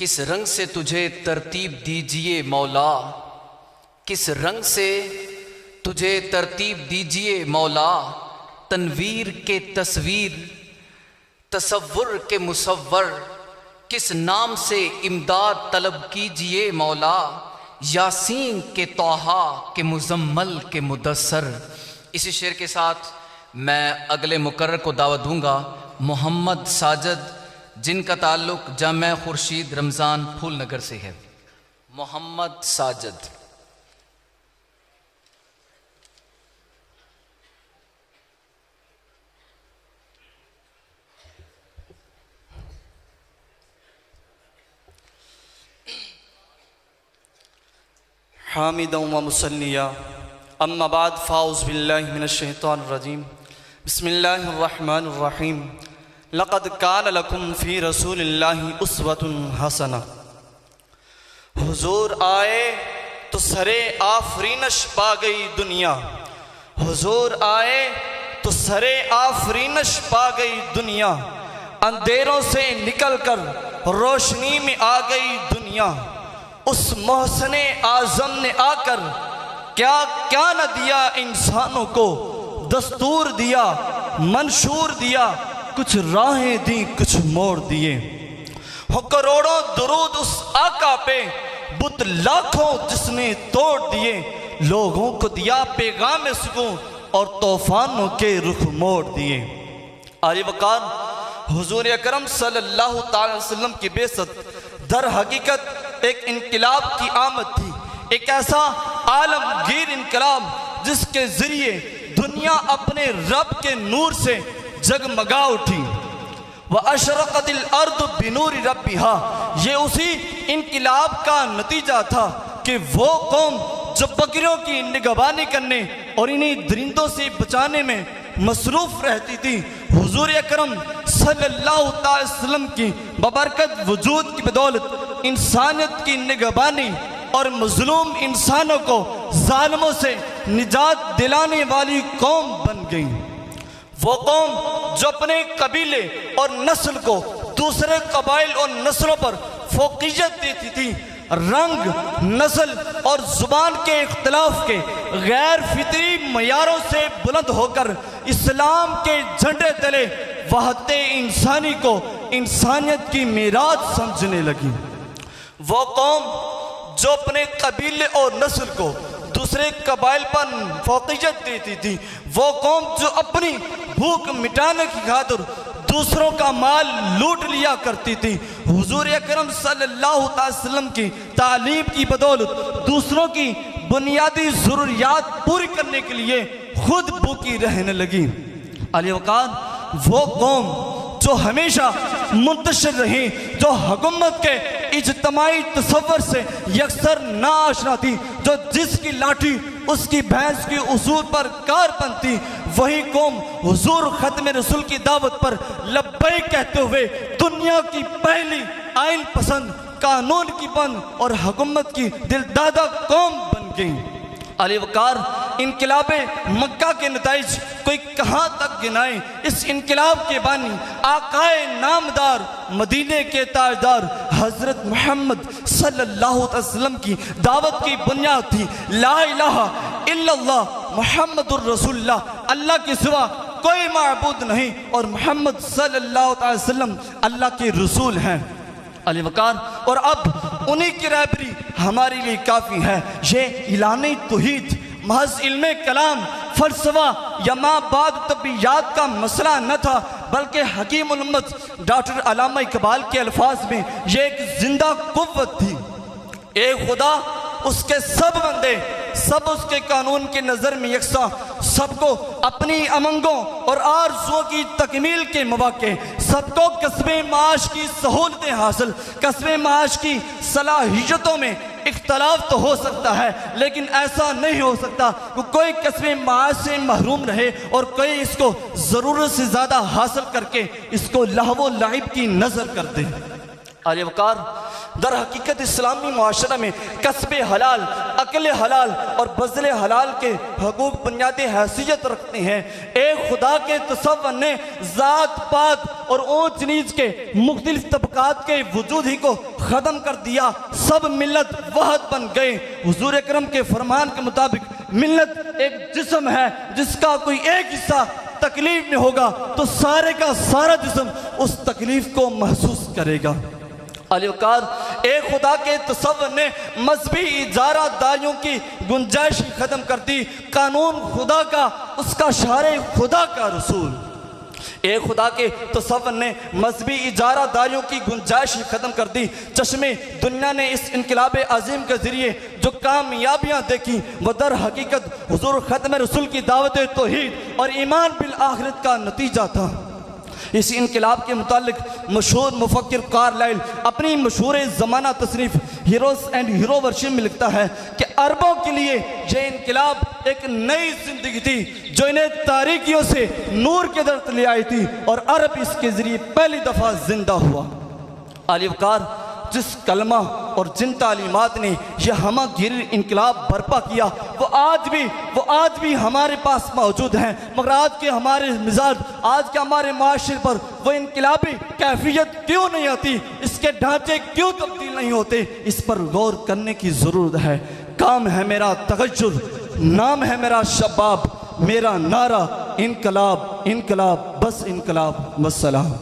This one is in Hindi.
किस रंग से तुझे तरतीब दीजिए मौला, किस रंग से तुझे तरतीब दीजिए मौला। तनवीर के तस्वीर, तसव्वुर के मुसव्वर, किस नाम से इमदाद तलब कीजिए मौला। यासीन के तौहा के मुजम्मल के मुदस्सर। इसी शेर के साथ मैं अगले मुकर्रर को दावत दूंगा, मोहम्मद साजिद, जिनका ताल्लुक जामिया खुर्शीद रमज़ान फूल नगर से है। मोहम्मद साजिद। हामिदन व मुसल्लिया अम्मा बाद फ़ाउज़ बिल्लाहि मिनश शैतानिर रजीम बिस्मिल्लाहिर रहमानिर रहीम। लक़द कान लकुम फ़ी रसूलिल्लाहि उस्वतुन हसना। हुजूर आए तो सरे आफरीनश पा गई दुनिया, हुजूर आए तो सरे आफरीनश पा गई दुनिया। अंधेरों से निकल कर रोशनी में आ गई दुनिया। उस मोहसने आज़म ने आकर क्या क्या न दिया इंसानों को। दस्तूर दिया, मंशूर दिया, कुछ राहें दी, कुछ मोड़ दिए। हो करोड़ों दुरूद उस आका पे, बुत लाखों जिसने तोड़ दिए। लोगों को दिया पैगाम सुकून और तूफानों के रुख मोड़ दिए। आले वकार हुजूर अकरम सल्लल्लाहु अलैहि वसल्लम की बेसत दर हकीकत एक इनकलाब की आमद थी, एक ऐसा आलमगीर इनकलाब जिसके जरिए दुनिया अपने रब के नूर से जगमगा उठी। व अशरक़तिल अर्द बिनूरि रब्बिहा। ये उसी इनकलाब का नतीजा था कि वो कौम जो बकरियों की निगहबानी करने और इन्हीं दरिंदों से बचाने में मसरूफ़ रहती थी, हुजूर अकरम सल्लल्लाहु अलैहि वसल्लम की बबरकत वजूद की बदौलत इंसानियत की निगहबानी और मजलूम इंसानों को जालिमों से निजात दिलाने वाली कौम बन गई। वो कौम जो अपने कबीले और नस्ल को दूसरे कबाइल और नस्लों पर फोकियत देती थी, रंग, नस्ल और जुबान के इख्तिलाफ के गैर फितरी मयारों से बुलंद होकर इस्लाम के झंडे तले वहदे इंसानी को इंसानियत की मीराथ समझने लगी। वो कौम जो अपने कबीले और नस्ल को दूसरे कबाइल पर फोकियत देती थी, वो कौम जो अपनी भूख मिटाने की खातिर दूसरों का माल लूट लिया करती थी, हुजूर अकरम सल्लल्लाहु अलैहि वसल्लम की तालीम की बदौलत दूसरों की बुनियादी ज़रूरियात पूरी करने के लिए खुद भूखी रहने लगी। आले वकार वो कौम जो हमेशा मुंतशिर रही, जो हुकूमत के इज्तमाई तसव्वुर से यकसर नाआशना थी, जो जिसकी लाठी उसकी भैंस की उसूल पर कारबंद थी, वही कौम हुजूर खत्म रसूल की दावत पर लब्बैक कहते हुए दुनिया की पहली आइन पसंद, कानून की बंद और हुकूमत की दिलदादा कौम बन गई। अली वकार इनकलाबे मक्का के नताइज कोई कहाँ तक गिनाए। इस इनकलाब के बानी आकाए नामदार मदीने के ताजदार हजरत मोहम्मद सल्लल्लाहु अलैहि वसल्लम की दावत की बुनियाद थी ला इलाहा इल्लल्लाह मुहम्मदुर रसूलुल्लाह। अल्लाह के सिवा कोई माबूद नहीं और मोहम्मद सल्लल्लाहु अलैहि वसल्लम अल्लाह के रसूल हैं। अली वकार और अब उन्हीं की रहबरी हमारे लिए काफ़ी है। ये इलानी तौहीद महज इल्मे कलाम, फ़लसफ़ा या माबाद तबियात का मसला न था, बल्कि हकीमुल उम्मत डॉक्टर अल्लामा इकबाल के अल्फाज में ये एक जिंदा कुव्वत थी। एक खुदा, उसके सब बंदे, सब उसके कानून के नज़र में यकसा, सबको अपनी अमंगों और आरज़ुओं की तकमील के मौके, सबको कस्बे माश की सहूलतें हासिल, कस्बे माश की सलाहियतों में इख्तलाफ तो हो सकता है, लेकिन ऐसा नहीं हो सकता कि कोई कस्बे माश से महरूम रहे और कोई इसको ज़रूरत से ज़्यादा हासिल करके इसको लहवो लाइब की नज़र कर दे। आले वकार दर हकीकत इस्लामी मुआशरा में कस्बे हलाल, अकल हलाल और बज़ल हलाल के हकूक़ बुनियादी हैसियत रखते हैं। एक खुदा के तसव्वुर ने ज़ात पात और ऊंच नीच के मुख्तलिफ तबकात के वजूद ही को ख़त्म कर दिया। सब मिल्लत वहद बन गए। हुजूर अकरम के फरमान के मुताबिक मिल्लत एक जिस्म है जिसका कोई एक हिस्सा तकलीफ में होगा तो सारे का सारा जिस्म उस तकलीफ को महसूस करेगा। अलवकार एक खुदा के तसव्वुर ने मजहबी इजारा दारियों की गुंजाइश ख़त्म कर दी। कानून खुदा का, उसका शारे खुदा का रसूल। एक खुदा के तसव्वुर ने मजहबी इजारा दारियों की गुंजाइश ख़त्म कर दी। चश्मे दुनिया ने इस इनकलाब अजीम के ज़रिए जो कामयाबियाँ देखी वह दर हकीकत हुजूर ख़त्म रसूल की दावत तौहीद और ईमान बिल आखिरत का नतीजा था। इस इनकलाब के मुतालिक मशहूर मुफक्किर कार्लाइल अपनी मशहूर ज़माना तसनीफ़ हीरोज़ एंड हीरो वर्शिप में लिखता है कि अरबों के लिए यह इनकलाब एक नई जिंदगी थी जो इन्हें तारीकियों से नूर के दर ले आई थी और अरब इसके ज़रिए पहली दफ़ा जिंदा हुआ। आलिवकार जिस कलमा और जिन तालीमात ने यह हमागिर इनकलाब बर्पा किया वो आज भी हमारे पास मौजूद हैं। मगर आज के हमारे मिजाज, आज के हमारे माशरे पर वो इनकलाबी कैफियत क्यों नहीं आती, इसके ढांचे क्यों तब्दील नहीं होते, इस पर गौर करने की ज़रूरत है। काम है मेरा तगज्जुर, नाम है मेरा शबाब, मेरा नारा इनकलाब इनकलाब बस इनकलाब। वस्सलाम।